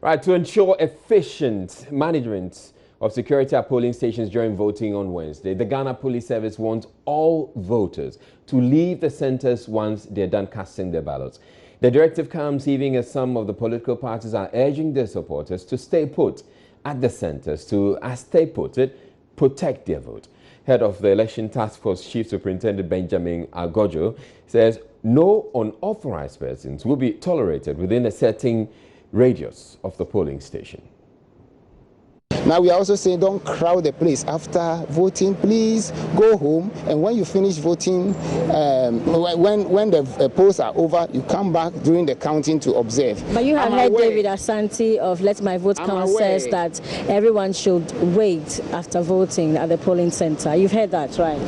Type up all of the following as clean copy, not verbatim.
Right, to ensure efficient management of security at polling stations during voting on Wednesday, the Ghana Police Service wants all voters to leave the centers once they're done casting their ballots. The directive comes even as some of the political parties are urging their supporters to stay put at the centers to, as they put it, protect their vote. Head of the Election Task Force, Chief Superintendent Benjamin Agojo, says no unauthorized persons will be tolerated within a certain radius of the polling station. Now we are also saying don't crowd the place after voting. Please go home, and when you finish voting, when the polls are over, you come back during the counting to observe. But you have heard David Asante of Let My Vote Count says that everyone should wait after voting at the polling center. You've heard that, right?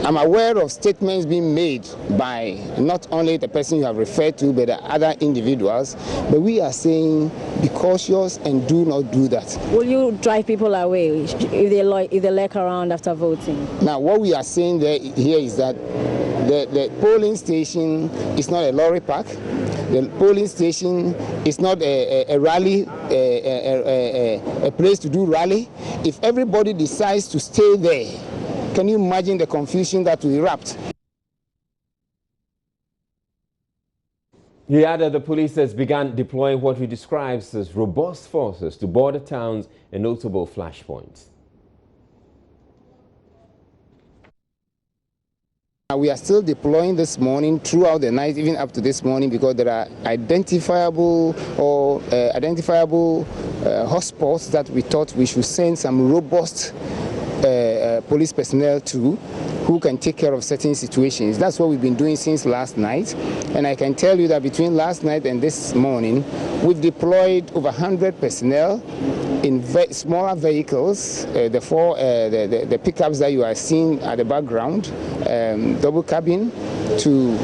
I'm aware of statements being made by not only the person you have referred to, but the other individuals. But we are saying be cautious and do not do that. Will you drive people away if they lurk around after voting? Now, what we are saying here is that the polling station is not a lorry park. The polling station is not a rally, a place to do rally. If everybody decides to stay there, can you imagine the confusion that will erupt? He added the police has begun deploying what he describes as robust forces to border towns and notable flashpoints. We are still deploying this morning throughout the night, even up to this morning, because there are identifiable hotspots that we thought we should send some robust police personnel to, who can take care of certain situations. That's what we've been doing since last night. And I can tell you that between last night and this morning, we've deployed over 100 personnel in smaller vehicles, the pickups that you are seeing at the background, double cabin, to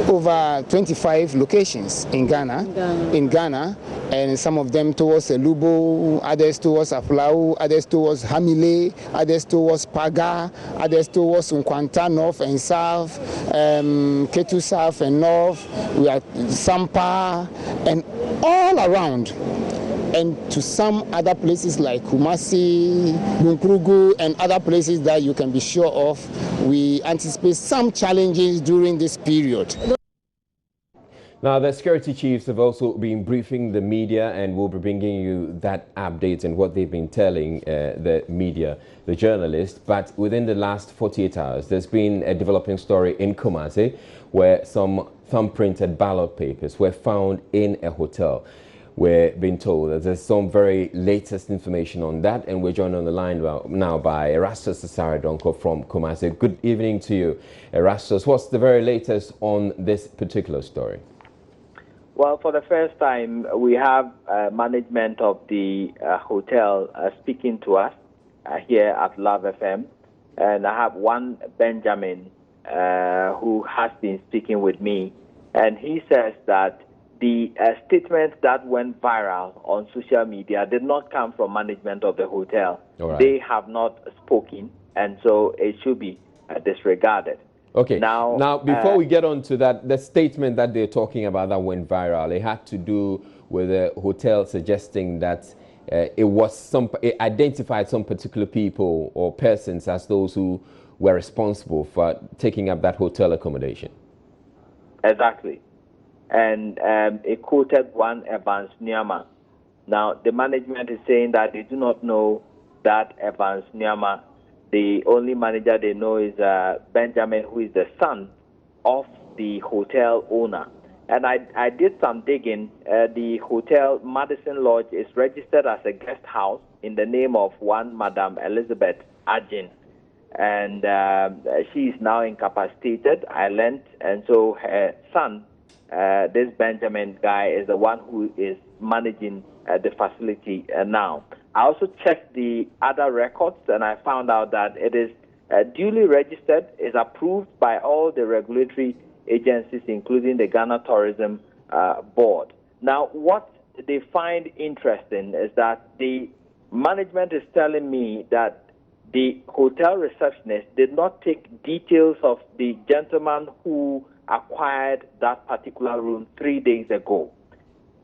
over 25 locations in Ghana, and some of them towards Lubo, others towards Aflau, others towards Hamile, others towards Paga, others towards Nkwanta North and South, Ketu South and North, we are Sampa, and all around. And to some other places like Kumasi, Bunkrugu, and other places that you can be sure of, we anticipate some challenges during this period. Now, the security chiefs have also been briefing the media and will be bringing you that update and what they've been telling the media, the journalists. But within the last 48 hours, there's been a developing story in Kumasi where some thumb-printed ballot papers were found in a hotel. We're being told that there's some very latest information on that, and we're joined on the line now by Erastus Sasaradonko from Kumasi. Good evening to you, Erastus. What's the very latest on this particular story? Well, for the first time, we have management of the hotel speaking to us here at Love FM, and I have one Benjamin who has been speaking with me, and he says that the statements that went viral on social media did not come from management of the hotel. Right. They have not spoken, and so it should be disregarded. Okay. Now, before we get on to that, the statement that they're talking about that went viral, it had to do with the hotel suggesting that it identified some particular people or persons as those who were responsible for taking up that hotel accommodation. Exactly. And it quoted one Evans Nyama. Now, the management is saying that they do not know that Evans Nyama. The only manager they know is Benjamin, who is the son of the hotel owner. And I did some digging. The hotel, Madison Lodge, is registered as a guest house in the name of one Madam Elizabeth Ajin. And she is now incapacitated, I learned. And so her son, this Benjamin guy, is the one who is managing the facility now. I also checked the other records, and I found out that it is duly registered, is approved by all the regulatory agencies, including the Ghana Tourism Board. Now, what they find interesting is that the management is telling me that the hotel receptionist did not take details of the gentleman who acquired that particular room 3 days ago.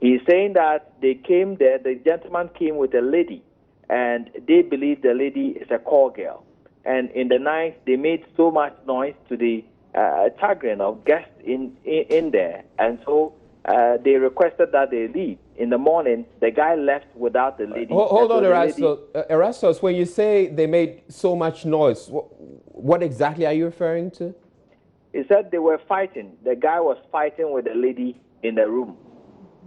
He's saying that they came there, the gentleman came with a lady, and they believe the lady is a call girl. And in the night, they made so much noise to the chagrin of guests in there. And so they requested that they leave. In the morning, the guy left without the lady. Hold on, Erastus. When you say they made so much noise, what exactly are you referring to? He said they were fighting. The guy was fighting with the lady in the room.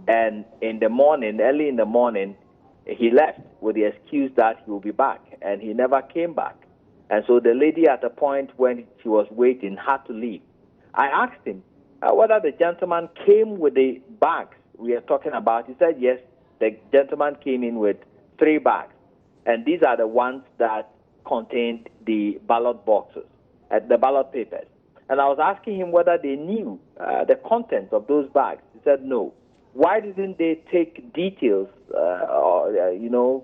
And in the morning, early in the morning, he left with the excuse that he will be back. And he never came back. And so the lady, at the point when she was waiting, had to leave. I asked him whether the gentleman came with the bags we are talking about. He said yes, the gentleman came in with 3 bags. And these are the ones that contained the ballot boxes, the ballot papers. And I was asking him whether they knew the contents of those bags. He said no. Why didn't they take details,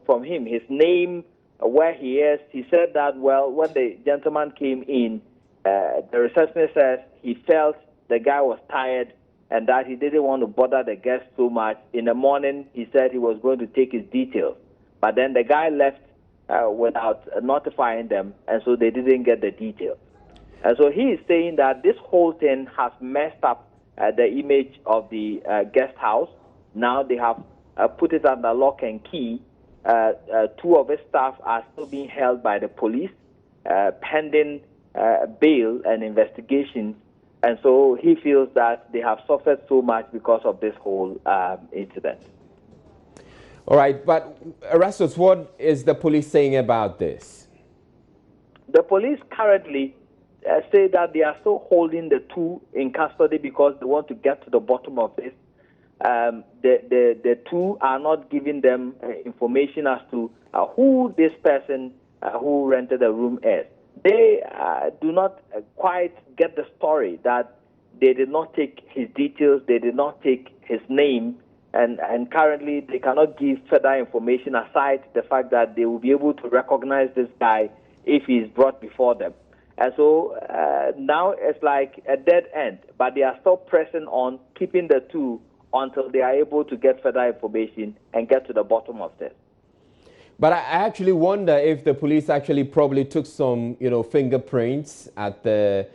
from him, his name, where he is? He said that, well, when the gentleman came in, the receptionist says he felt the guy was tired and that he didn't want to bother the guests so much. In the morning, he said he was going to take his details. But then the guy left without notifying them, and so they didn't get the details. And so he is saying that this whole thing has messed up the image of the guest house. Now they have put it under lock and key. 2 of his staff are still being held by the police, pending bail and investigation. And so he feels that they have suffered so much because of this whole incident. All right, but Erastus, what is the police saying about this? The police currently say that they are still holding the 2 in custody because they want to get to the bottom of this. The 2 are not giving them information as to who this person who rented the room is. They do not quite get the story that they did not take his details, they did not take his name, and currently they cannot give further information aside the fact that they will be able to recognize this guy if he is brought before them. And so now it's like a dead end, but they are still pressing on keeping the 2 until they are able to get further information and get to the bottom of this. But I actually wonder if the police actually probably took some, fingerprints at the,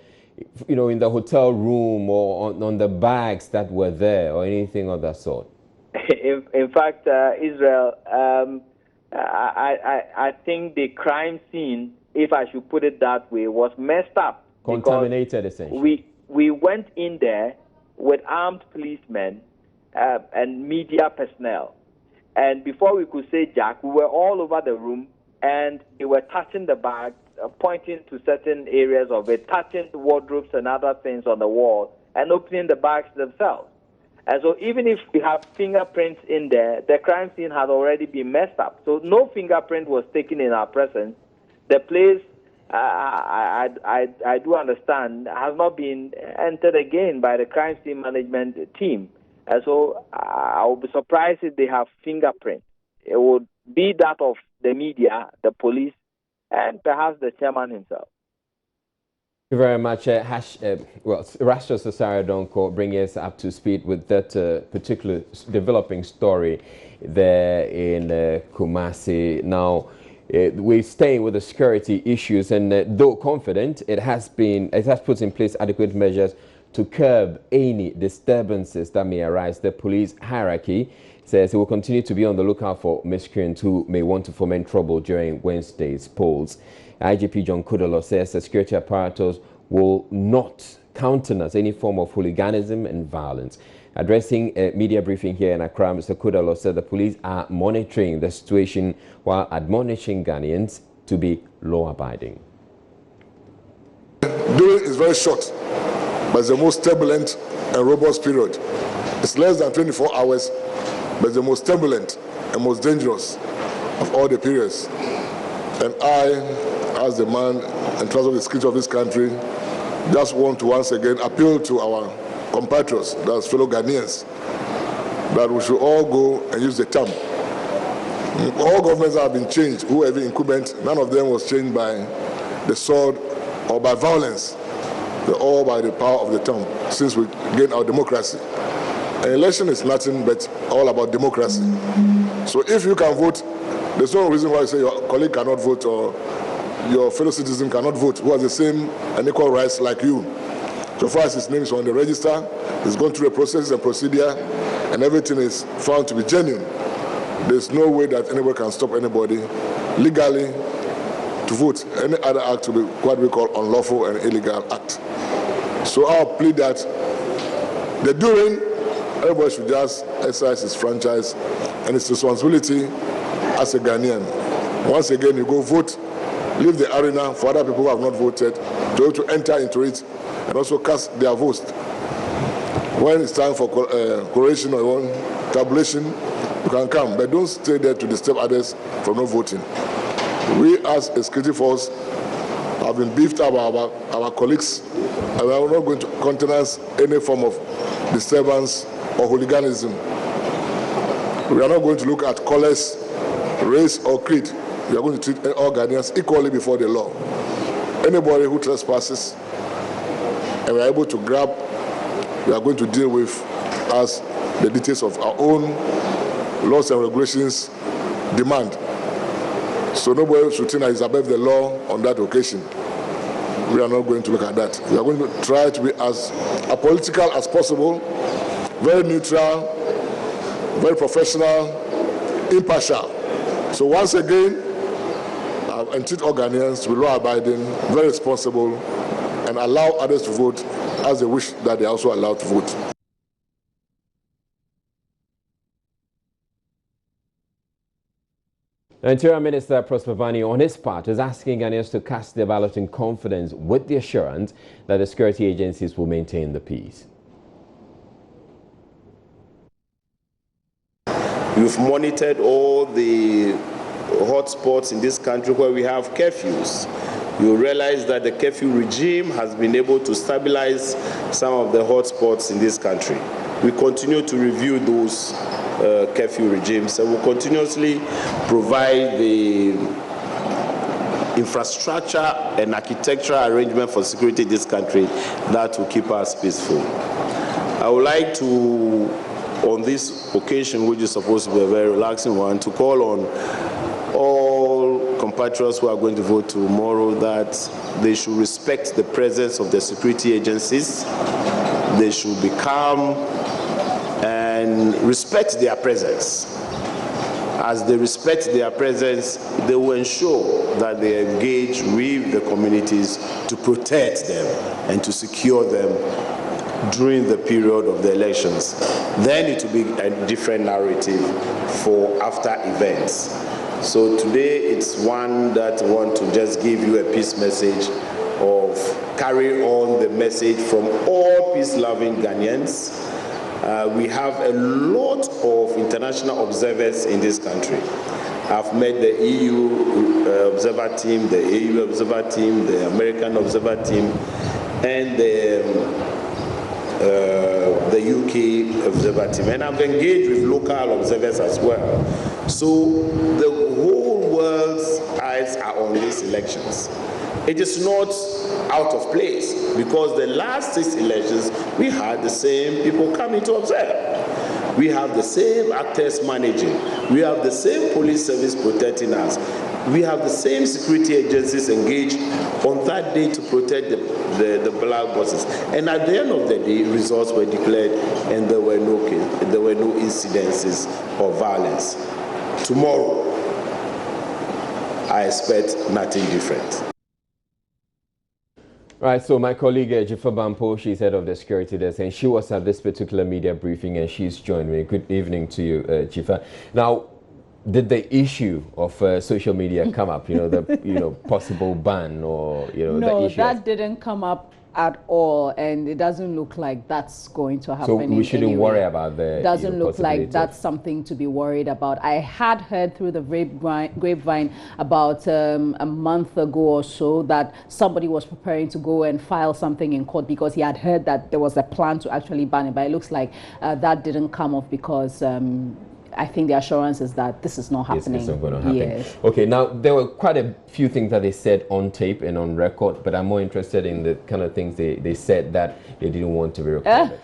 in the hotel room or on the bags that were there or anything of that sort. In fact, Israel, I think the crime scene, if I should put it that way, was messed up. Contaminated, essentially. We went in there with armed policemen and media personnel. And before we could say Jack, we were all over the room, and they were touching the bag, pointing to certain areas of it, touching the wardrobes and other things on the wall, and opening the bags themselves. And so even if we have fingerprints in there, the crime scene had already been messed up. So no fingerprint was taken in our presence. The place, I do understand, has not been entered again by the crime scene management team. And so I will be surprised if they have fingerprints. It would be that of the media, the police, and perhaps the chairman himself. Thank you very much. Erastus Osare-Donkor bringing us up to speed with that particular developing story there in Kumasi. Now, we stay with the security issues, and though confident, it has put in place adequate measures to curb any disturbances that may arise. The police hierarchy says it will continue to be on the lookout for miscreants who may want to foment trouble during Wednesday's polls. IGP John Kudalo says the security apparatus will not countenance any form of hooliganism and violence. Addressing a media briefing here in Accra, Mr. Kudalo said the police are monitoring the situation while admonishing Ghanaians to be law-abiding. During is very short, but it's the most turbulent and robust period. It's less than 24 hours, but it's the most turbulent and most dangerous of all the periods. And I, as the man in charge of the security of this country, just want to once again appeal to our compatriots, that's fellow Ghanaians, that we should all go and use the term. All governments have been changed, whoever incumbent, none of them was changed by the sword or by violence. They're all by the power of the tongue since we gained our democracy. An election is nothing but all about democracy. So if you can vote, there's no reason why you say your colleague cannot vote or your fellow citizen cannot vote who has the same and equal rights like you. So far as his name is on the register, he's gone through a process and procedure, and everything is found to be genuine. There's no way that anybody can stop anybody legally to vote. Any other act will be what we call unlawful and illegal act. So I'll plead that the doing, everybody should just exercise his franchise and his responsibility as a Ghanaian. Once again, you go vote, leave the arena for other people who have not voted to be able to enter into it and also cast their votes. When it's time for correction or tabulation, you can come, but don't stay there to disturb others from not voting. We as a security force have been beefed up about our colleagues, and we are not going to countenance any form of disturbance or hooliganism. We are not going to look at colors, race or creed. We are going to treat all Ghanaians equally before the law. Anybody who trespasses and we are able to grab, we are going to deal with as the details of our own laws and regulations demand. So nobody should think that is above the law on that occasion. We are not going to look at that. We are going to try to be as apolitical as possible, very neutral, very professional, impartial. So once again, I entreat all Ghanaians to be law-abiding, very responsible, and allow others to vote as they wish that they are also allowed to vote. The Interior Minister Prosper Vani, on his part, is asking Ghanaians to cast their ballot in confidence with the assurance that the security agencies will maintain the peace. We've monitored all the hotspots in this country where we have curfews. You realize that the curfew regime has been able to stabilize some of the hotspots in this country. We continue to review those curfew regimes and will continuously provide the infrastructure and architectural arrangement for security in this country that will keep us peaceful. I would like to, on this occasion, which is supposed to be a very relaxing one, to call on all compatriots who are going to vote tomorrow that they should respect the presence of the security agencies. They should be calm and respect their presence. As they respect their presence, they will ensure that they engage with the communities to protect them and to secure them during the period of the elections. Then it will be a different narrative for after events. So today it's one that I want to just give you a peace message of carry on the message from all peace-loving Ghanaians. We have a lot of international observers in this country. I've met the EU observer team, the AU observer team, the American observer team, and the UK observer team. And I've engaged with local observers as well. So the whole world's eyes are on these elections. It is not out of place because the last 6 elections, we had the same people coming to observe. We have the same actors managing. We have the same police service protecting us. We have the same security agencies engaged on that day to protect the black boxes. And at the end of the day, results were declared and there were no incidences of violence. Tomorrow, I expect nothing different. Right, so my colleague Jifa Bampo, she's head of the security desk, and she was at this particular media briefing, and she's joined me. Good evening to you, Jifa. Now, did the issue of social media come up? The possible ban or no, the issue. No, that didn't come up at all, and it doesn't look like that's going to happen. So we shouldn't worry about the. Doesn't look like that's something to be worried about. I had heard through the grapevine about a month ago or so that somebody was preparing to go and file something in court because he had heard that there was a plan to actually ban it. But it looks like that didn't come off because. I think the assurance is that this is not happening. Yes, it's not going to happen. Yes. Okay, now there were quite a few things that they said on tape and on record, but I'm more interested in the kind of things they said that they didn't want to be recorded.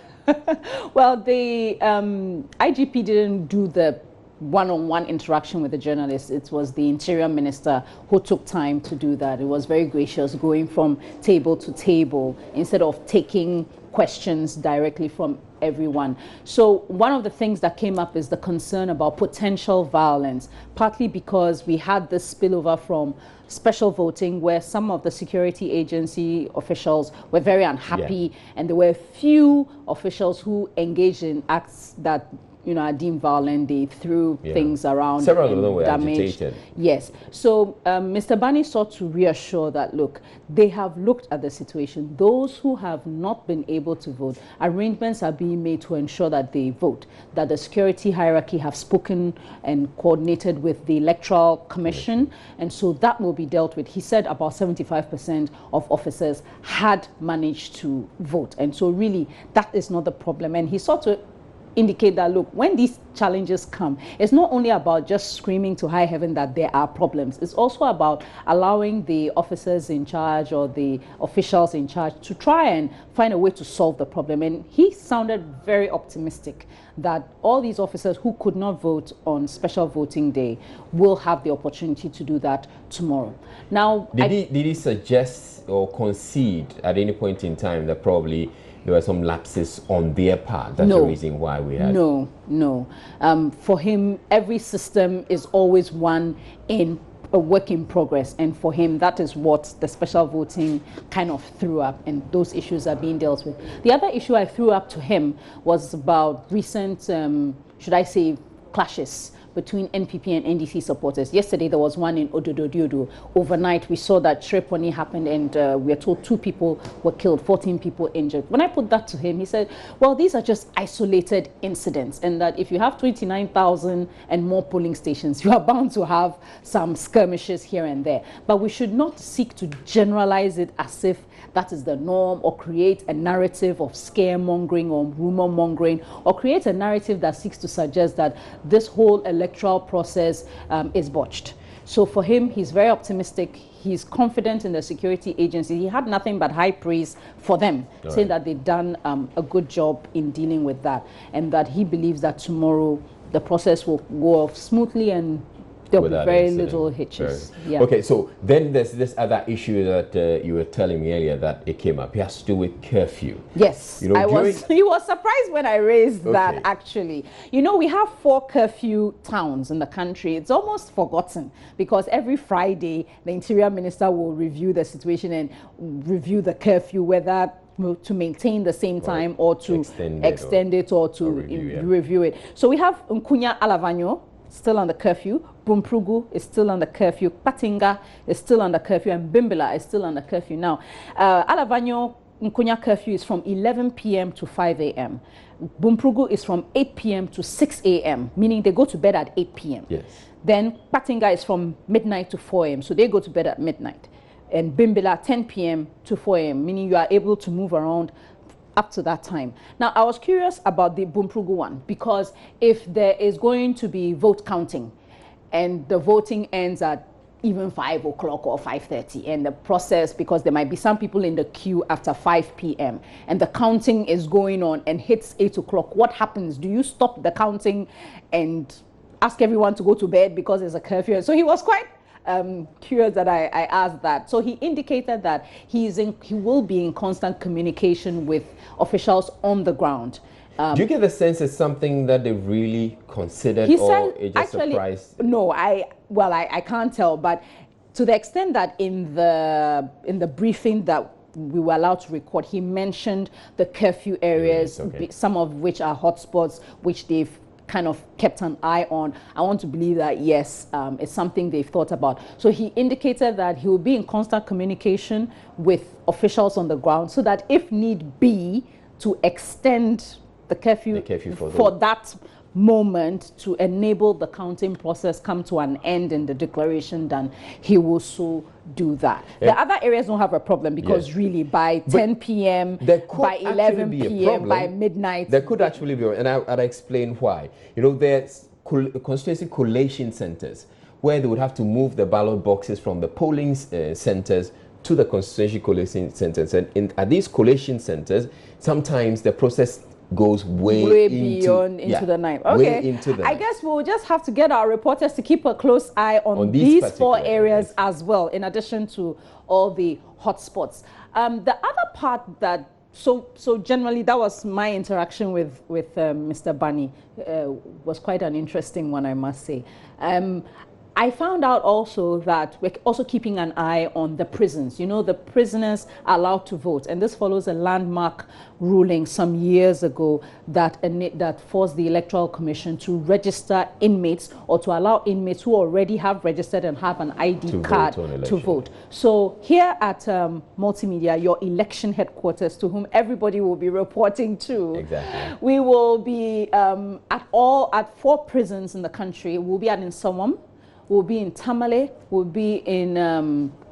Well, the IGP didn't do the one-on-one interaction with the journalists. It was the Interior Minister who took time to do that. It was very gracious, going from table to table instead of taking questions directly from everyone. So one of the things that came up is the concern about potential violence, partly because we had this spillover from special voting where some of the security agency officials were very unhappy, and there were few officials who engaged in acts that are deemed violent. They threw things around. Several of them were agitated. Yes. So Mr. Bani sought to reassure that, look, they have looked at the situation. Those who have not been able to vote, arrangements are being made to ensure that they vote, that the security hierarchy have spoken and coordinated with the Electoral Commission, and so that will be dealt with. He said about 75% of officers had managed to vote, and so really that is not the problem. And he sought to indicate that, look, when these challenges come, it's not only about just screaming to high heaven that there are problems. It's also about allowing the officers in charge or the officials in charge to try and find a way to solve the problem. And he sounded very optimistic that all these officers who could not vote on special voting day will have the opportunity to do that tomorrow. Now, did he suggest or concede at any point in time that probably there were some lapses on their part? That's the reason why we had... No. For him, every system is always one in a work in progress. And for him, that is what the special voting kind of threw up. And those issues are being dealt with. The other issue I threw up to him was about recent, should I say, clashes between Npp and Ndc supporters. Yesterday, there was one in Odododiodo. Overnight, we saw that Shreponi happened, and we are told 2 people were killed, 14 people injured. When I put that to him, he said, well, these are just isolated incidents, and that if you have 29,000 and more polling stations, you are bound to have some skirmishes here and there. But we should not seek to generalize it as if that is the norm, or create a narrative of scaremongering or rumor mongering, or create a narrative that seeks to suggest that this whole electoral process is botched. So for him, he's very optimistic. He's confident in the security agency. He had nothing but high praise for them, saying that they've done a good job in dealing with that, and that he believes that tomorrow the process will go off smoothly and there'll be very little hitches. Okay, so then there's this other issue that you were telling me earlier that it came up. It has to do with curfew. Yes, he was surprised when I raised that, actually. We have 4 curfew towns in the country. It's almost forgotten because every Friday, the Interior Minister will review the situation and review the curfew, whether to maintain the same time or to extend it or to review it. So we have Nkunya Alavanyo still under curfew, Bumprugu is still under curfew, Patinga is still under curfew, and Bimbila is still under curfew. Now, Alavanyo Nkunya curfew is from 11 p.m. to 5 a.m. Bumprugu is from 8 p.m. to 6 a.m., meaning they go to bed at 8 p.m. Yes. Then Patinga is from midnight to 4 a.m., so they go to bed at midnight. And Bimbila, 10 p.m. to 4 a.m., meaning you are able to move around up to that time. Now, I was curious about the Bumprugu one, because if there is going to be vote counting and the voting ends at even 5 o'clock or 5:30, and the process, because there might be some people in the queue after 5 p.m. and the counting is going on and hits 8 o'clock, what happens? Do you stop the counting and ask everyone to go to bed because there's a curfew? So he was quite curious that I asked that. So he indicated that he will be in constant communication with officials on the ground. Do you get the sense it's something that they've really considered, or it just surprised? No, I can't tell, but to the extent that in the briefing that we were allowed to record, he mentioned the curfew areas, some of which are hotspots, which they've kind of kept an eye on. I want to believe that, yes, it's something they've thought about. So he indicated that he will be in constant communication with officials on the ground so that if need be, to extend the curfew for that moment to enable the counting process come to an end and the declaration done, he will so do that. The other areas don't have a problem because really by 10 p.m., by 11 p.m., by midnight. There could actually be, and I'll explain why. There's constituency collation centers where they would have to move the ballot boxes from the polling centers to the constituency collation centers. And at these collation centers, sometimes the process goes way beyond into the night. Okay, way into the I night. guess we'll just have to get our reporters to keep a close eye on these 4 areas as well, in addition to all the hotspots. The other part that so generally that was my interaction with Mr. Bani, was quite an interesting one, I must say. I found out also that we're also keeping an eye on the prisons. You know, the prisoners are allowed to vote, and this follows a landmark ruling some years ago that forced the Electoral Commission to register inmates, or to allow inmates who already have registered and have an ID card to vote. So here at Multimedia, your election headquarters, to whom everybody will be reporting to, exactly, we will be at 4 prisons in the country. We'll be at Nsawam, we'll be in Tamale, we'll be in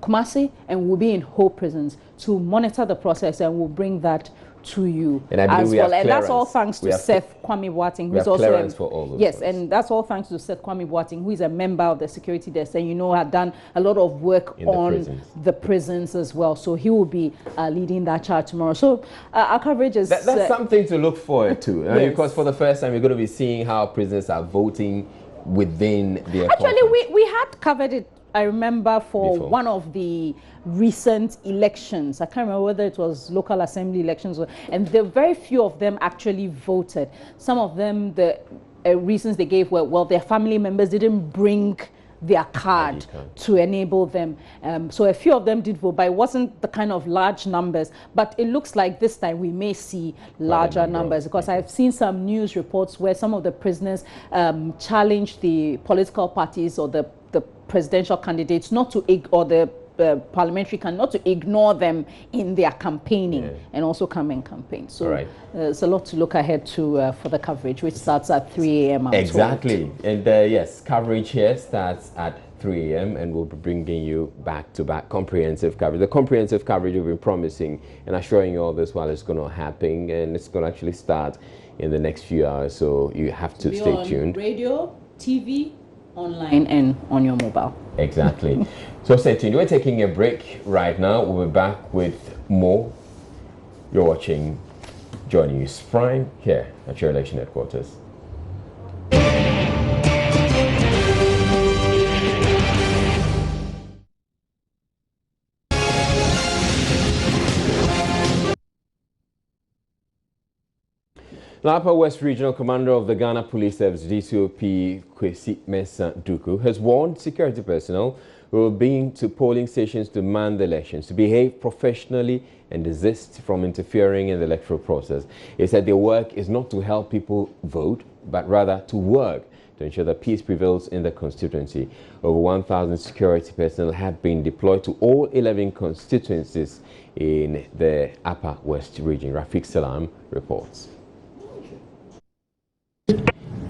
Kumasi, and we'll be in Ho prisons to monitor the process, and we'll bring that to you as well. And that's all thanks to Seth Kwame Boateng, who is also for all those yes, and that's all thanks to Seth Kwame Boateng, who is a member of the security desk, and had done a lot of work on the prisons as well. So he will be leading that charge tomorrow. So our coverage is that's something to look forward to, yes, because for the first time we're going to be seeing how prisoners are voting within their Actually, we had covered it, I remember, for one of the recent elections. I can't remember whether it was local assembly elections, and very few of them actually voted. Some of them, the reasons they gave were, well, their family members didn't bring their card to enable them. So a few of them did vote, but it wasn't the kind of large numbers. But it looks like this time we may see larger numbers, because I've seen some news reports where some of the prisoners challenged the political parties or the presidential candidates not to, or the parliamentary candidate, not to ignore them in their campaigning, and also come and campaign. So there's a lot to look ahead to for the coverage, which starts at 3 a.m. Exactly. And yes, coverage here starts at 3 a.m. and we'll be bringing you back-to-back comprehensive coverage. The comprehensive coverage we've been promising and assuring you all this while it's going to happen, and it's going to actually start in the next few hours, so you have to stay tuned. Radio, TV, online, and on your mobile. Exactly. So stay tuned. We're taking a break right now. We'll be back with more. You're watching Joy News Prime here at your election headquarters. Upper West Regional Commander of the Ghana Police Service, DCOP Kwesi Mensah Duku, has warned security personnel who have been to polling stations to man the elections to behave professionally and desist from interfering in the electoral process. He said their work is not to help people vote, but rather to work to ensure that peace prevails in the constituency. Over 1,000 security personnel have been deployed to all 11 constituencies in the Upper West region. Rafiq Salam reports.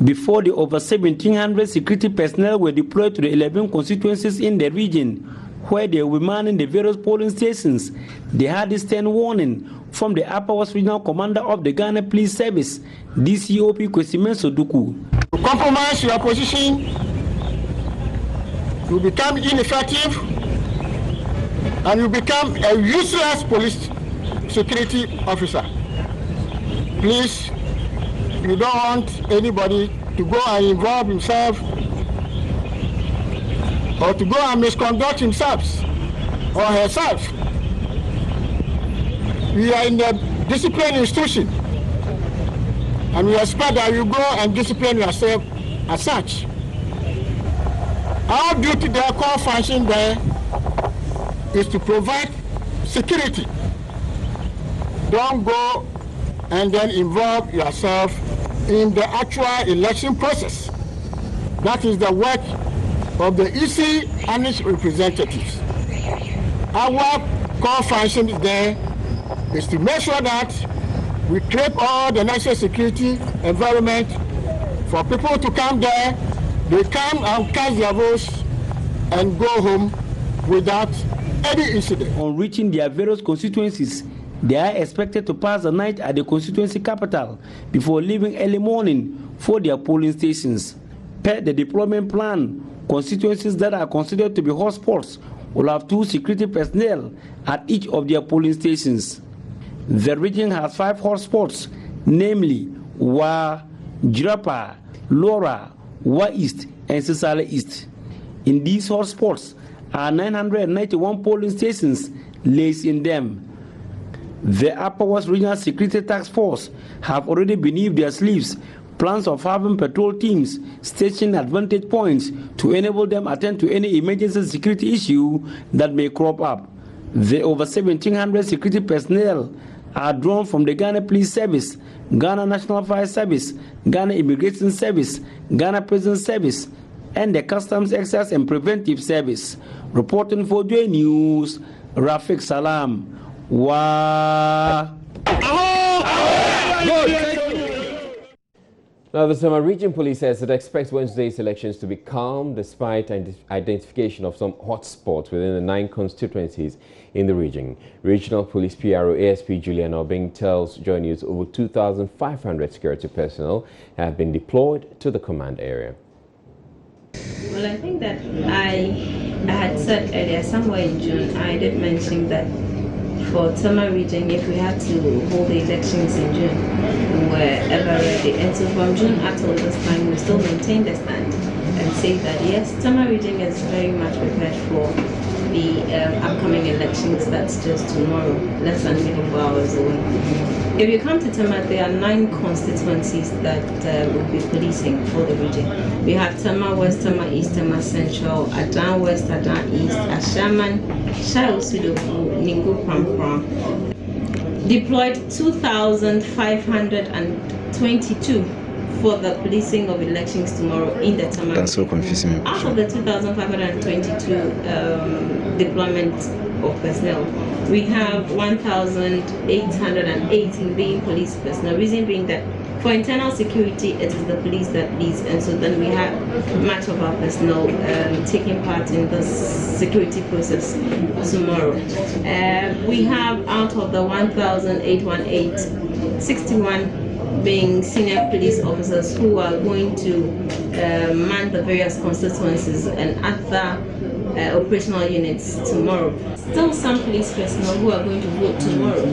Before the over 1,700 security personnel were deployed to the 11 constituencies in the region, where they were manning the various polling stations, they had this stern warning from the Upper West Regional Commander of the Ghana Police Service, DCOP Kwesi Mensah Duku. To compromise your position, you become ineffective, and you become a useless police security officer. Please, you don't want anybody to go and involve himself or to go and misconduct himself or herself. We are in the discipline institution, and we expect that you go and discipline yourself as such. Our duty, their core function there, is to provide security. Don't go and then involve yourself in the actual election process. That is the work of the EC and its representatives. Our core function there is to make sure that we create all the necessary security environment for people to come there, they come and cast their votes and go home without any incident. On reaching their various constituencies, they are expected to pass the night at the constituency capital before leaving early morning for their polling stations. Per the deployment plan, constituencies that are considered to be hotspots will have 2 security personnel at each of their polling stations. The region has 5 hotspots namely Wa, Jirapa, Lora, Wa East, and Sisale East. In these hotspots are 991 polling stations placed in them. The Upper West Regional Security Task Force have already beneath their sleeves plans of having patrol teams stationed at vantage points to enable them attend to any emergency security issue that may crop up. The over 1,700 security personnel are drawn from the Ghana Police Service, Ghana National Fire Service, Ghana Immigration Service, Ghana Prison Service, and the Customs Excise and Preventive Service. Reporting for J News, Rafiq Salam. Wow. Now, the Tema Region Police says it expects Wednesday's elections to be calm despite identification of some hotspots within the 9 constituencies in the region. Regional Police PRO ASP Julian Obing tells Joy News over 2,500 security personnel have been deployed to the command area. Well, I think that I had said earlier, somewhere in June, I did mention that for Tema region, if we had to hold the elections in June, wherever ready. And so from June until this time, we still maintain the stand and say that yes, Tema region is very much prepared for the upcoming elections. That's just tomorrow, less than 24 hours away. If you come to Tema, there are 9 constituencies that will be policing for the region. We have Tema West, Tema East, Tema Central, Adan West, Adan East, Ashaman, Shao Sudoku, Ningu Prampram. Deployed 2,522 for the policing of elections tomorrow in the Tema. That's so confusing. Out of the 2,522 deployment of personnel, we have 1,818 being police personnel. Reason being that for internal security, it is the police that leads, and so then we have much of our personnel taking part in the security process tomorrow. We have out of the 1,818, 61 being senior police officers who are going to man the various constituencies and other operational units tomorrow. Still some police personnel who are going to vote tomorrow.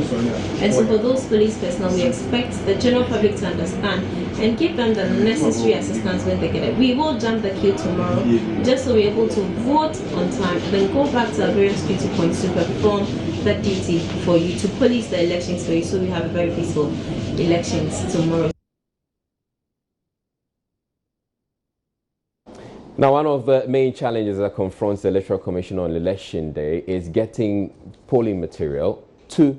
And so for those police personnel, we expect the general public to understand and give them the necessary assistance when they get it. We will jump the queue tomorrow just so we're able to vote on time, then go back to our various duty points to perform that duty for you, to police the elections for you, so we have a very peaceful elections tomorrow. Now, one of the main challenges that confronts the Electoral Commission on Election Day is getting polling material to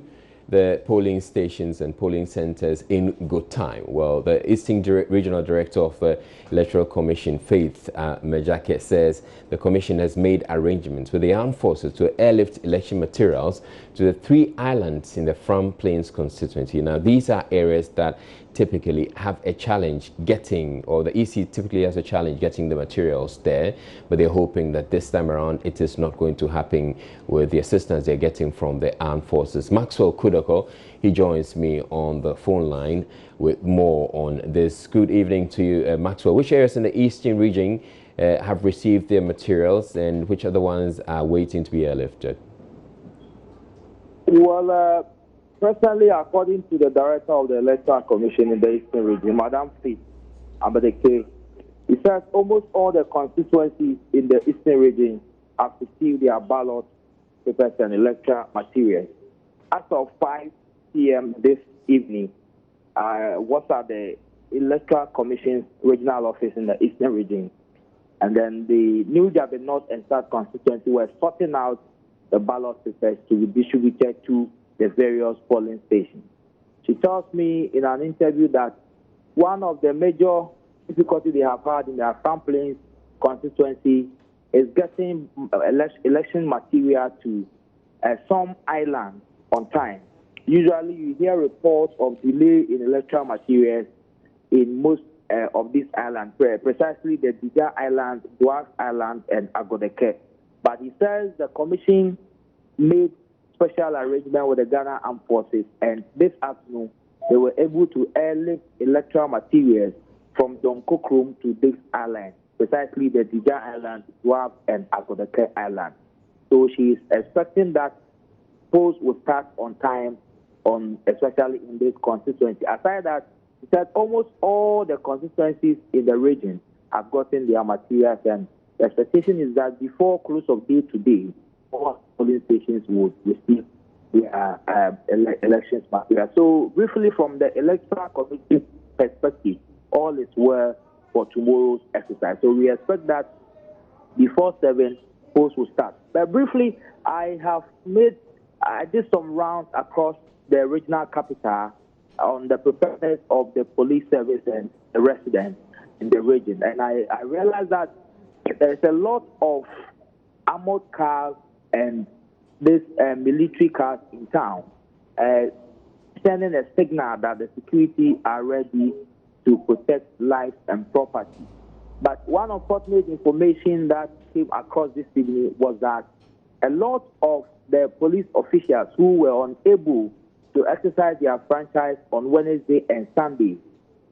the polling stations and polling centers in good time. Well, the Eastern Regional Director of the Electoral Commission, Faith Mejake, says the Commission has made arrangements with the armed forces to airlift election materials to the 3 islands in the Fram Plains constituency. Now, these are areas that typically have a challenge getting, or the EC typically has a challenge getting the materials there, but they're hoping that this time around it is not going to happen with the assistance they're getting from the armed forces. Maxwell Kudoko, he joins me on the phone line with more on this. Good evening to you, Maxwell. Which areas in the Eastern region have received their materials, and which other ones are waiting to be airlifted? Well, personally, according to the director of the Electoral Commission in the Eastern region, Madam Faith Abadeke, he says almost all the constituencies in the Eastern region have received their ballot papers and electoral materials. As of 5 p.m. this evening, what's at the Electoral Commission's regional office in the Eastern region, and then the New Jabe North and South constituency were sorting out the ballot papers to be distributed to the various polling stations. She tells me in an interview that one of the major difficulties they have had in their Fram Plains constituency is getting election material to some islands on time. Usually you hear reports of delay in electoral materials in most of these islands, precisely the Dija Island, Dwarf Island, and Agodeke. But he says the commission made special arrangement with the Ghana Armed Forces, and this afternoon they were able to airlift electoral materials from Donkokrum to this island, precisely the Dija Island, Dwarf, and Agodeke Island. So she is expecting that polls will start on time especially in this constituency. Aside that, he said almost all the constituencies in the region have gotten their materials, and the expectation is that before close of day today, all polling stations would receive their elections material. So briefly, from the electoral committee perspective, all is well for tomorrow's exercise. So we expect that before 7, polls will start. But briefly, I did some rounds across the regional capital on the preparedness of the police service and the residents in the region. And I realized that there's a lot of armored cars and these military cars in town, sending a signal that the security are ready to protect lives and property. But one unfortunate information that came across this evening was that a lot of the police officials who were unable to exercise their franchise on Wednesday and Sunday,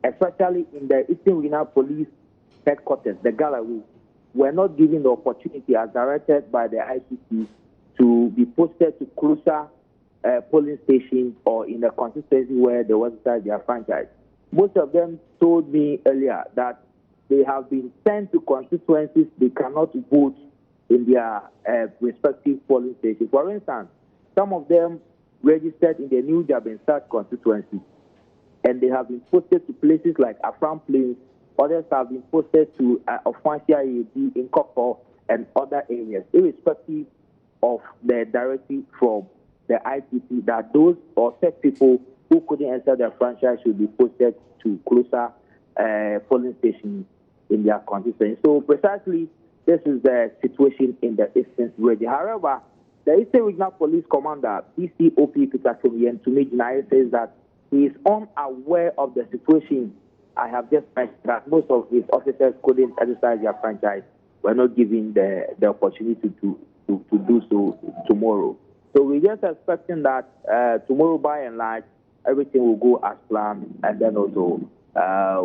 especially in the Eastern Regional Police Headquarters, the gallery, were not given the opportunity as directed by the ICC to be posted to closer polling stations or in the constituency where they exercise their franchise. Most of them told me earlier that they have been sent to constituencies they cannot vote in their respective polling stations. For instance, some of them registered in the New Jabin-Start constituency, and they have been posted to places like Afram Plains. Others have been posted to Ofansia AD in Koko and other areas, irrespective of the directive from the ICC that those or set people who couldn't enter their franchise should be posted to closer polling stations in their constituency. So precisely, this is the situation in the Eastern region. However, the Eastern Regional Police Commander, BCOP Peter Tomiyen, to me, says that he is unaware of the situation I have just mentioned, that most of his officers couldn't exercise their franchise, were not given the opportunity to do so tomorrow. So we're just expecting that tomorrow, by and large, everything will go as planned, and then also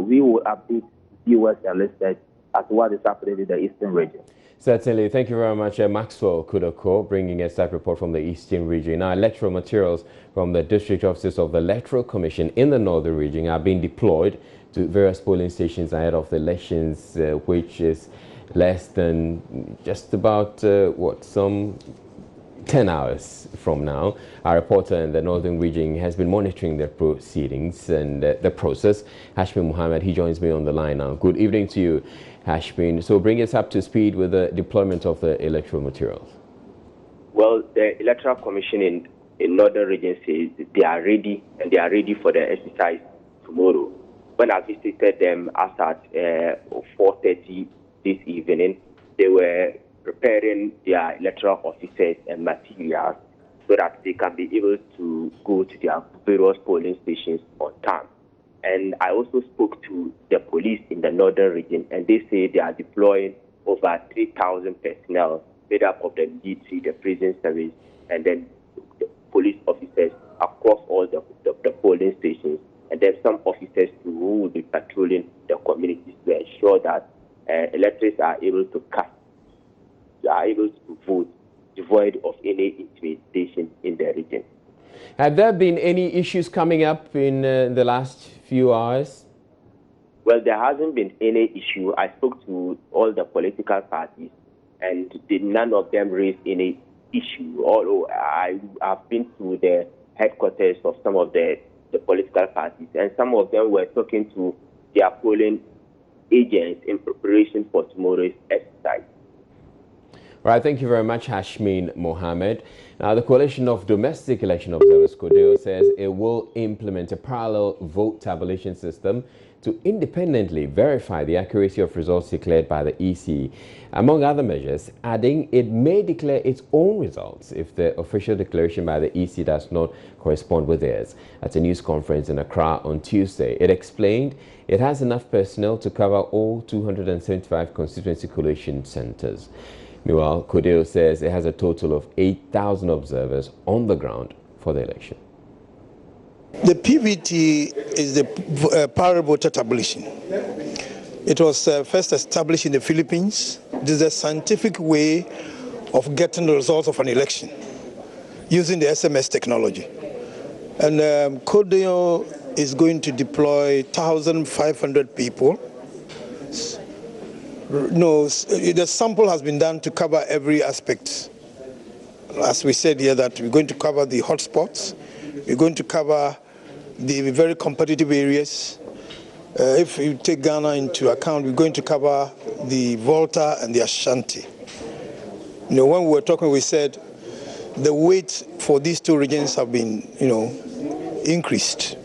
we will update viewers and listeners as to what is happening in the Eastern region. Certainly. Thank you very much, Maxwell Kudoko, bringing us that report from the Eastern region. Now, electoral materials from the district offices of the Electoral Commission in the Northern region are being deployed to various polling stations ahead of the elections, which is less than just about, some 10 hours from now. Our reporter in the Northern region has been monitoring the proceedings and the process. Hashmin Mohammed, he joins me on the line now. Good evening to you, Hashmin. So bring us up to speed with the deployment of the electoral materials. Well, the Electoral Commission in Northern region says they are ready, and they are ready for the exercise tomorrow. When I visited them as at 4:30 this evening, they were preparing their electoral officers and materials so that they can be able to go to their various polling stations on time. And I also spoke to the police in the Northern region, and they say they are deploying over 3,000 personnel made up of the military, the prison service, and then the police officers across all the polling stations. And then some officers who will be patrolling the communities to ensure that electors are able to cast, are able to vote devoid of any intimidation in the region. Have there been any issues coming up in the last few hours? Well, there hasn't been any issue. I spoke to all the political parties, and none of them raised any issue. Although I have been to the headquarters of some of the political parties, and some of them were talking to their polling agents in preparation for tomorrow's exercise. Right, thank you very much, Hashmin Mohammed. Now, the Coalition of Domestic Election Observers, CODEO, says it will implement a parallel vote tabulation system to independently verify the accuracy of results declared by the EC, among other measures, adding it may declare its own results if the official declaration by the EC does not correspond with theirs. At a news conference in Accra on Tuesday, it explained it has enough personnel to cover all 275 constituency collation centers. Meanwhile, CODEO says it has a total of 8,000 observers on the ground for the election. The PVT is the parallel voter tabulation. It was first established in the Philippines. It is a scientific way of getting the results of an election using the SMS technology. And CODEO is going to deploy 1,500 people. No, the sample has been done to cover every aspect. As we said here, that we're going to cover the hotspots, we're going to cover the very competitive areas. If you take Ghana into account, we're going to cover the Volta and the Ashanti. You know, when we were talking, we said the weight for these two regions have been, increased.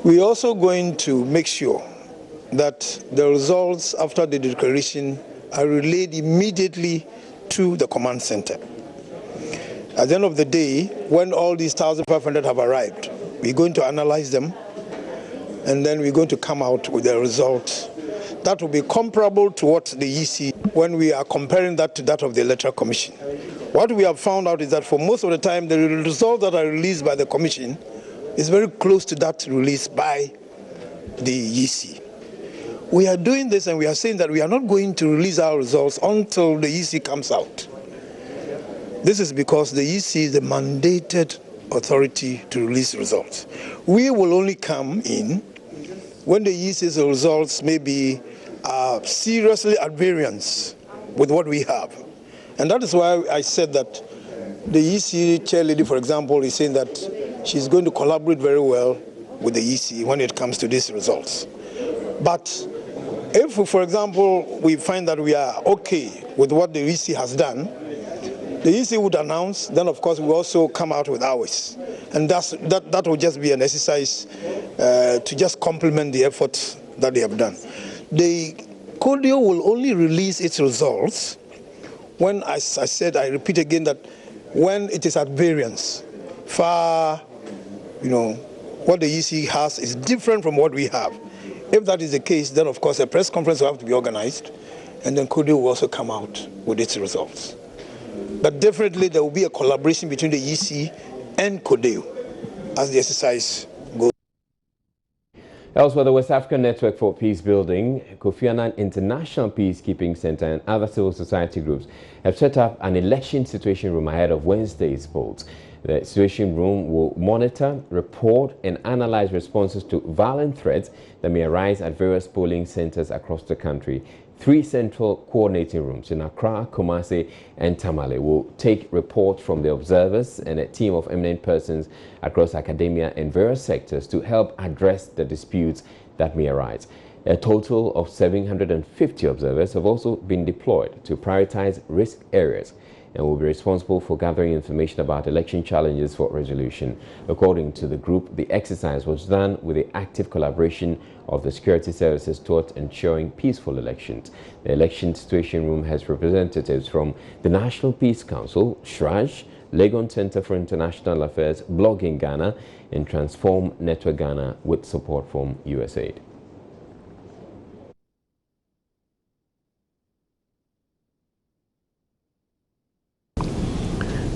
We're also going to make sure that the results after the declaration are relayed immediately to the command center. At the end of the day, when all these 1,500 have arrived, we're going to analyze them, and then we're going to come out with the results that will be comparable to what the EC, when we are comparing that to that of the Electoral Commission. What we have found out is that for most of the time, the results that are released by the Commission is very close to that released by the EC. We are doing this, and we are saying that we are not going to release our results until the EC comes out. This is because the EC is the mandated authority to release results. We will only come in when the EC's results may be seriously at variance with what we have. And that is why I said that the EC chairlady, for example, is saying that she's going to collaborate very well with the EC when it comes to these results. But if, for example, we find that we are okay with what the EC has done, the EC would announce, then of course we also come out with ours. And that will just be an exercise to just complement the efforts that they have done. The CODEO will only release its results when, as I said, I repeat again, that when it is at variance, far, what the EC has is different from what we have. If that is the case, then of course a press conference will have to be organized, and then CODEO will also come out with its results. But definitely there will be a collaboration between the EC and CODEO as the exercise goes. Elsewhere, the West African Network for Peace Building, Kofi Annan International Peacekeeping Center, and other civil society groups have set up an election situation room ahead of Wednesday's polls. The situation room will monitor, report, and analyze responses to violent threats that may arise at various polling centers across the country. 3 central coordinating rooms in Accra, Kumasi, and Tamale will take reports from the observers and a team of eminent persons across academia and various sectors to help address the disputes that may arise. A total of 750 observers have also been deployed to prioritize risk areas and will be responsible for gathering information about election challenges for resolution. According to the group, the exercise was done with the active collaboration of the security services toward ensuring peaceful elections. The election situation room has representatives from the National Peace Council, SHRAJ, Legon Center for International Affairs, Blogging Ghana, and Transform Network Ghana with support from USAID.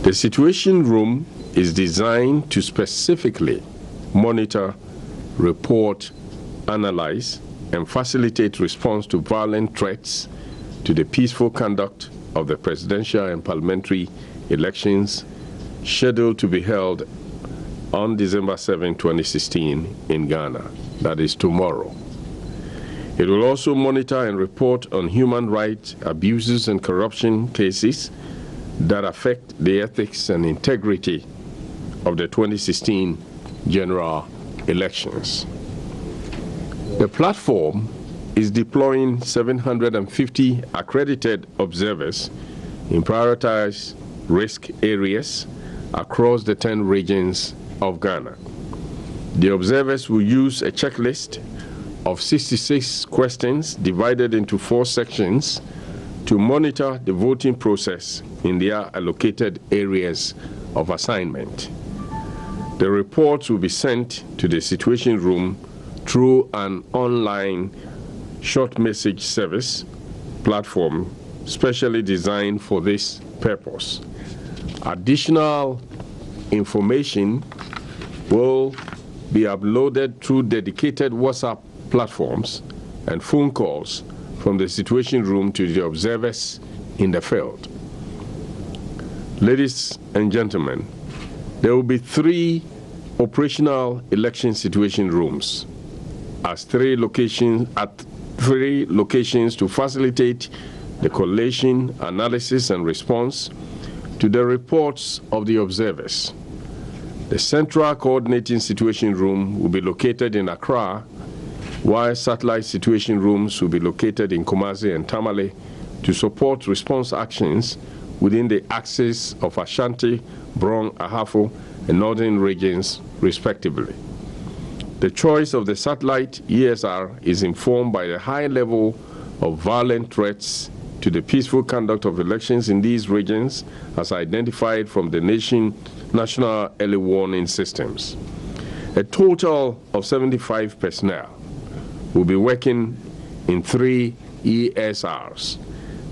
The Situation Room is designed to specifically monitor, report, analyze, and facilitate response to violent threats to the peaceful conduct of the presidential and parliamentary elections scheduled to be held on December 7, 2016 in Ghana. That is tomorrow. It will also monitor and report on human rights abuses and corruption cases that affect the ethics and integrity of the 2016 general elections. The platform is deploying 750 accredited observers in prioritized risk areas across the 10 regions of Ghana. The observers will use a checklist of 66 questions divided into 4 sections to monitor the voting process in their allocated areas of assignment. The reports will be sent to the Situation Room through an online short message service platform specially designed for this purpose. Additional information will be uploaded through dedicated WhatsApp platforms and phone calls from the Situation Room to the observers in the field. Ladies and gentlemen, there will be 3 operational election situation rooms at three locations to facilitate the collation, analysis, and response to the reports of the observers. The Central Coordinating Situation Room will be located in Accra, while satellite situation rooms will be located in Kumasi and Tamale to support response actions within the axis of Ashanti, Brong, Ahafo, and Northern regions, respectively. The choice of the satellite ESR is informed by the high level of violent threats to the peaceful conduct of elections in these regions as identified from the national early warning systems. A total of 75 personnel will be working in 3 ESRs.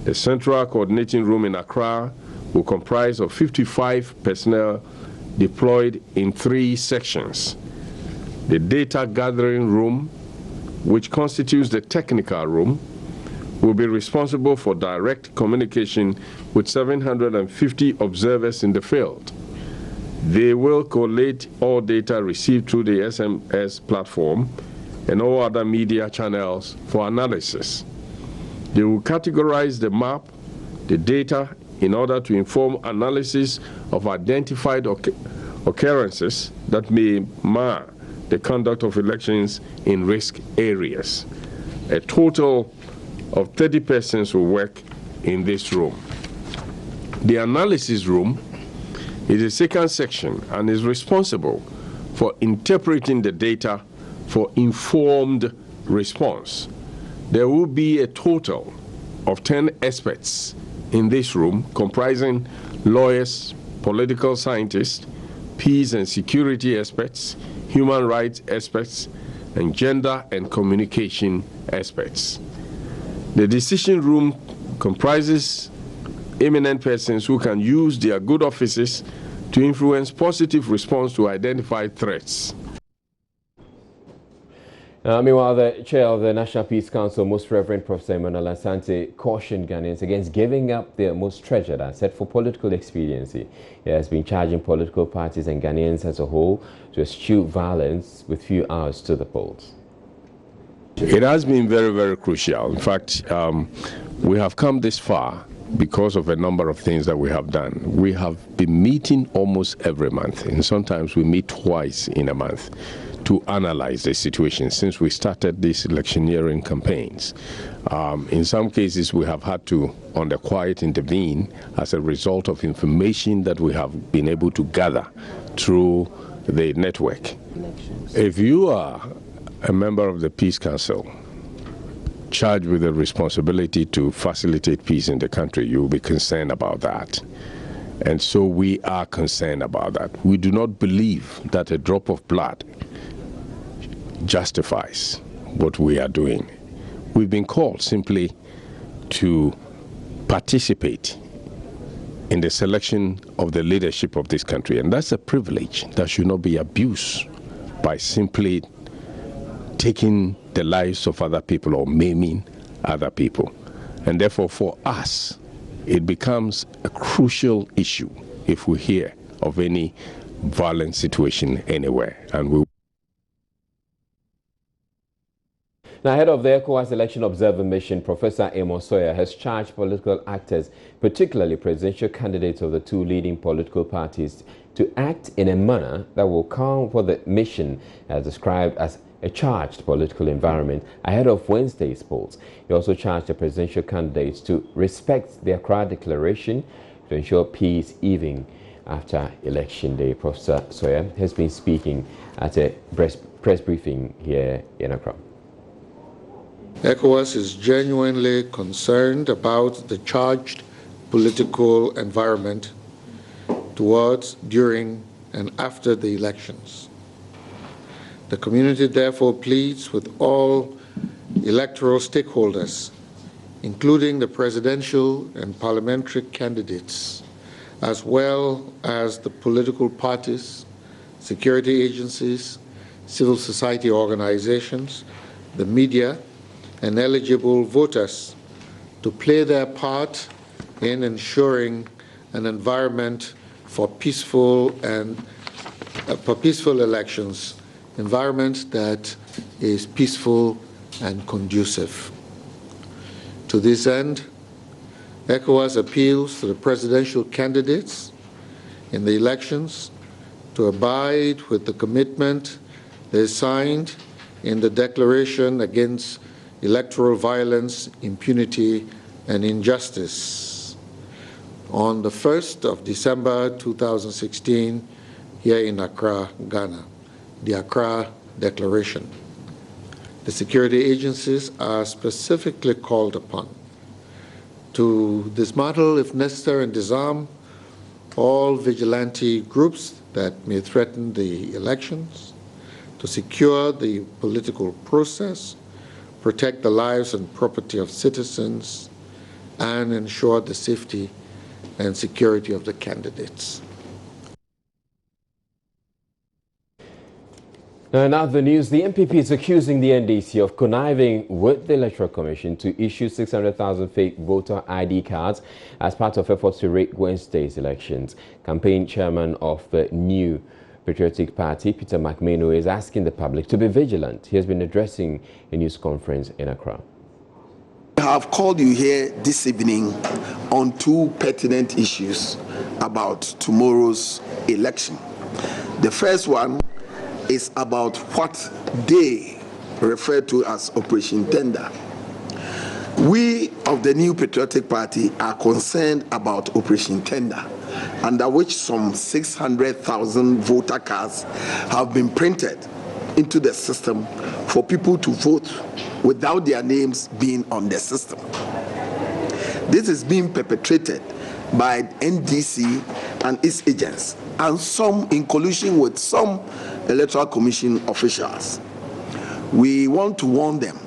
The Central Coordinating Room in Accra will comprise of 55 personnel deployed in 3 sections. The Data Gathering Room, which constitutes the technical room, will be responsible for direct communication with 750 observers in the field. They will collate all data received through the SMS platform and all other media channels for analysis. They will categorize the map, the data, in order to inform analysis of identified occurrences that may mar the conduct of elections in risk areas. A total of 30 persons will work in this room. The analysis room is the second section and is responsible for interpreting the data for informed response. There will be a total of 10 experts in this room, comprising lawyers, political scientists, peace and security experts, human rights experts, and gender and communication experts. The decision room comprises eminent persons who can use their good offices to influence positive response to identified threats. Meanwhile, the chair of the National Peace Council, Most Reverend Professor Emmanuel Asante, cautioned Ghanaians against giving up their most treasured asset for political expediency. He has been charging political parties and Ghanaians as a whole to eschew violence with few hours to the polls. It has been very, very crucial. In fact, we have come this far because of a number of things that we have done. We have been meeting almost every month, and sometimes we meet twice in a month to analyze the situation since we started these electioneering campaigns. In some cases, we have had to, on the quiet, intervene as a result of information that we have been able to gather through the network. If you are a member of the Peace Council charged with the responsibility to facilitate peace in the country, you will be concerned about that. And so we are concerned about that. We do not believe that a drop of blood justifies what we are doing. We've been called simply to participate in the selection of the leadership of this country, and that's a privilege that should not be abused by simply taking the lives of other people or maiming other people. And therefore, for us, it becomes a crucial issue if we hear of any violent situation anywhere. And we Now, head of the ECOWAS Election Observer Mission, Professor Amos Sawyer, has charged political actors, particularly presidential candidates of the 2 leading political parties, to act in a manner that will account for the mission as described as a charged political environment ahead of Wednesday's polls. He also charged the presidential candidates to respect the Accra Declaration to ensure peace even after Election Day. Professor Sawyer has been speaking at a press briefing here in Accra. ECOWAS is genuinely concerned about the charged political environment towards, during, and after the elections. The community therefore pleads with all electoral stakeholders, including the presidential and parliamentary candidates, as well as the political parties, security agencies, civil society organizations, the media, and eligible voters to play their part in ensuring an environment for peaceful and for peaceful elections, environment that is peaceful and conducive. To this end, ECOWAS appeals to the presidential candidates in the elections to abide with the commitment they signed in the Declaration Against Electoral Violence, Impunity, and Injustice on the 1st of December 2016 here in Accra, Ghana, the Accra Declaration. The security agencies are specifically called upon to dismantle, if necessary, and disarm all vigilante groups that may threaten the elections, to secure the political process, protect the lives and property of citizens, and ensure the safety and security of the candidates. Now, in other news, the NPP is accusing the NDC of conniving with the Electoral Commission to issue 600,000 fake voter ID cards as part of efforts to rig Wednesday's elections. Campaign chairman of the New Patriotic Party, Peter McMahon, is asking the public to be vigilant. He has been addressing a news conference in Accra. I have called you here this evening on two pertinent issues about tomorrow's election. The first one is about what they refer to as Operation Tender. We of the New Patriotic Party are concerned about Operation Tender, under which some 600,000 voter cards have been printed into the system for people to vote without their names being on the system. This is being perpetrated by NDC and its agents, and some in collusion with some Electoral Commission officials. We want to warn them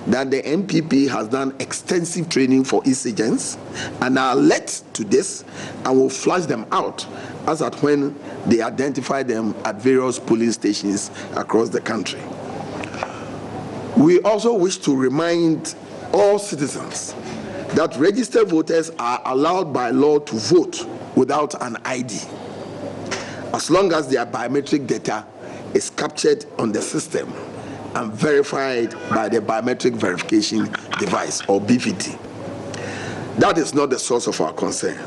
that the NPP has done extensive training for its agents and are alert to this and will flush them out as at when they identify them at various polling stations across the country. We also wish to remind all citizens that registered voters are allowed by law to vote without an ID, as long as their biometric data is captured on the system and verified by the biometric verification device, or BVD. That is not the source of our concern.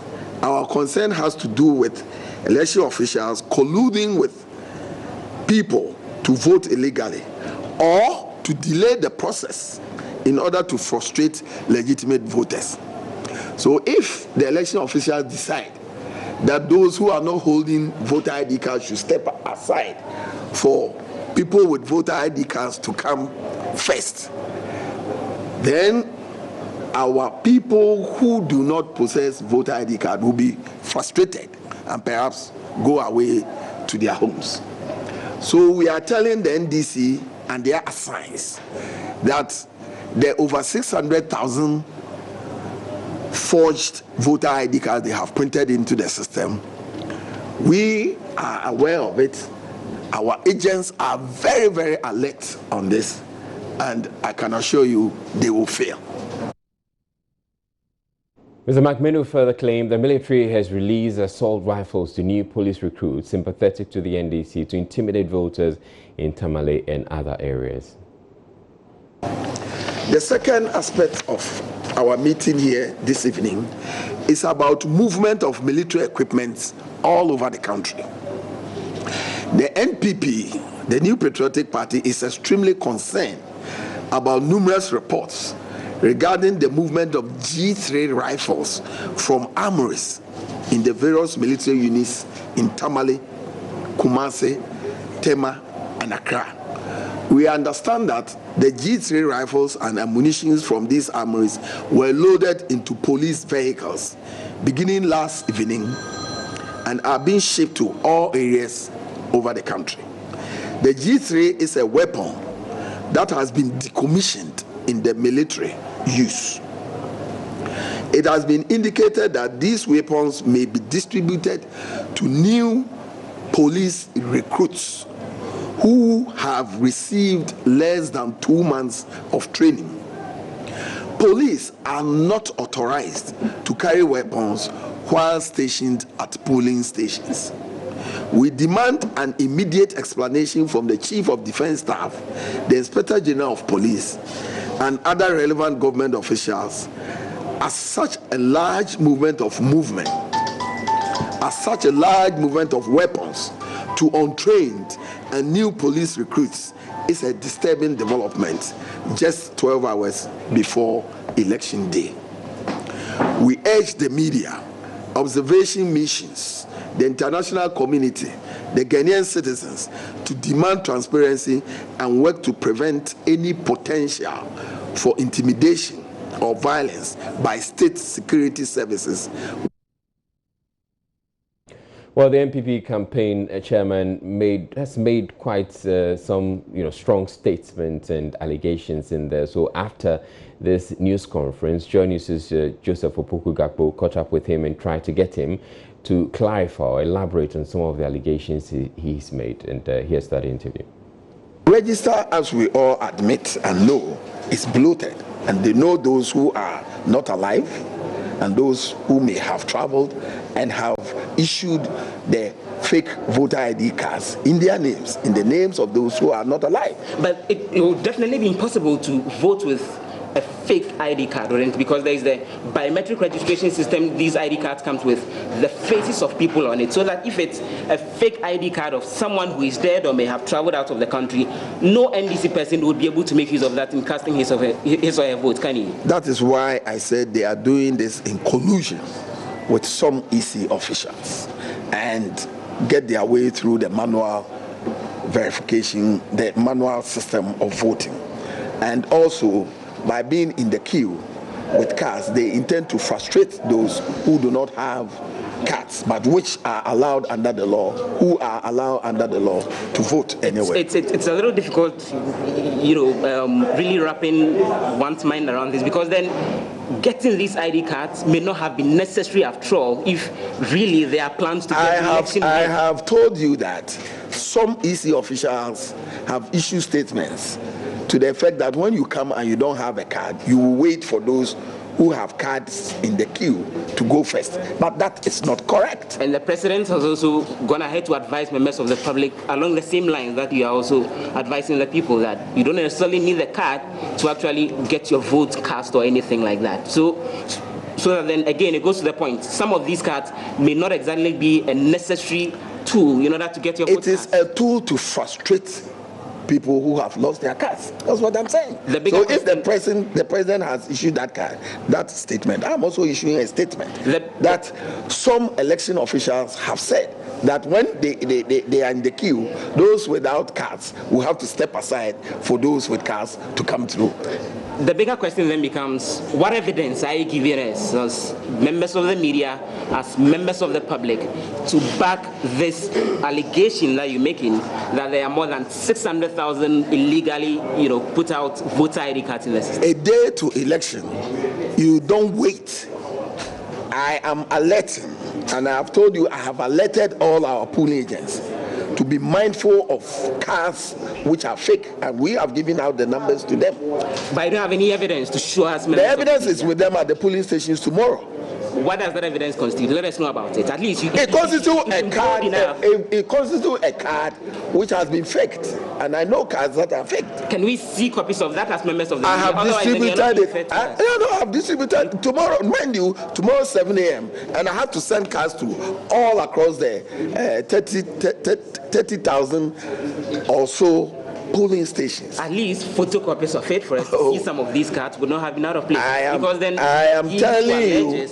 Our concern has to do with election officials colluding with people to vote illegally or to delay the process in order to frustrate legitimate voters. So if the election officials decide that those who are not holding voter ID cards should step aside for people with voter ID cards to come first, then our people who do not possess voter ID card will be frustrated and perhaps go away to their homes. So we are telling the NDC and their assigns that the over 600,000 forged voter ID cards they have printed into the system, we are aware of it. Our agents are very, very alert on this, and I can assure you they will fail. Mr. McMahon further claimed the military has released assault rifles to new police recruits sympathetic to the NDC to intimidate voters in Tamale and other areas. The second aspect of our meeting here this evening is about movement of military equipment all over the country. The NPP, the New Patriotic Party, is extremely concerned about numerous reports regarding the movement of G3 rifles from armories in the various military units in Tamale, Kumasi, Tema, and Accra. We understand that the G3 rifles and ammunition from these armories were loaded into police vehicles beginning last evening and are being shipped to all areas over the country. The G3 is a weapon that has been decommissioned in the military use. It has been indicated that these weapons may be distributed to new police recruits who have received less than 2 months of training. Police are not authorized to carry weapons while stationed at polling stations. We demand an immediate explanation from the Chief of Defense Staff, the Inspector General of Police, and other relevant government officials as such a large movement of weapons to untrained and new police recruits is a disturbing development just 12 hours before Election Day. We urge the media, observation missions, the international community, the Ghanaian citizens to demand transparency and work to prevent any potential for intimidation or violence by state security services. Well, the NPP campaign chairman has made quite some strong statements and allegations in there. So after this news conference, Joy News' Joseph Opoku-Gakpo caught up with him and tried to get him to clarify or elaborate on some of the allegations he's made. And here's that interview. Register, as we all admit and know, is bloated, and they know those who are not alive and those who may have traveled and have issued the fake voter ID cards in their names, in the names of those who are not alive. But it would definitely be impossible to vote with a fake ID card, wouldn't it? Because there is the biometric registration system. These ID cards comes with the faces of people on it, so that if it's a fake ID card of someone who is dead or may have traveled out of the country, no NDC person would be able to make use of that in casting his or her vote, can he? That is why I said they are doing this in collusion with some EC officials and get their way through the manual verification, the manual system of voting. And also, by being in the queue with cards, they intend to frustrate those who do not have cards, but which are allowed under the law, who are allowed under the law to vote anyway. It's a little difficult, really wrapping one's mind around this, because then getting these ID cards may not have been necessary after all if really there are plans to get election. I have told you that some EC officials have issued statements to the effect that when you come and you don't have a card, you will wait for those who have cards in the queue to go first. But that is not correct. And the president has also gone ahead to advise members of the public along the same lines that you are also advising the people, that you don't necessarily need the card to actually get your vote cast or anything like that. So that then again it goes to the point, some of these cards may not exactly be a necessary tool in order to get your vote cast. It is a tool to frustrate people who have lost their cards. That's what I'm saying. So if the president has issued that card, that statement, I'm also issuing a statement that some election officials have said that when they are in the queue, those without cards will have to step aside for those with cards to come through. The bigger question then becomes, what evidence are you giving us as members of the media, as members of the public, to back this allegation that you're making that there are more than 600,000 illegally, put out voter ID cards in the system? A day to election, you don't wait. I am alerting, and I have told you I have alerted all our polling agents to be mindful of cards which are fake, and we have given out the numbers to them. But you don't have any evidence to show us? The evidence is with them at the polling stations tomorrow. What does that evidence constitute? Let us know about it. At least it constitutes a card. It constitutes a card which has been faked, and I know cards that are faked. Can we see copies of that as members of the media? I have distributed it. I have distributed tomorrow. Mind you, tomorrow 7 a.m. and I have to send cards to all across the 30,000 or so polling stations. At least photocopies of it for us to see some of these cards would not have been out of place. I am telling you.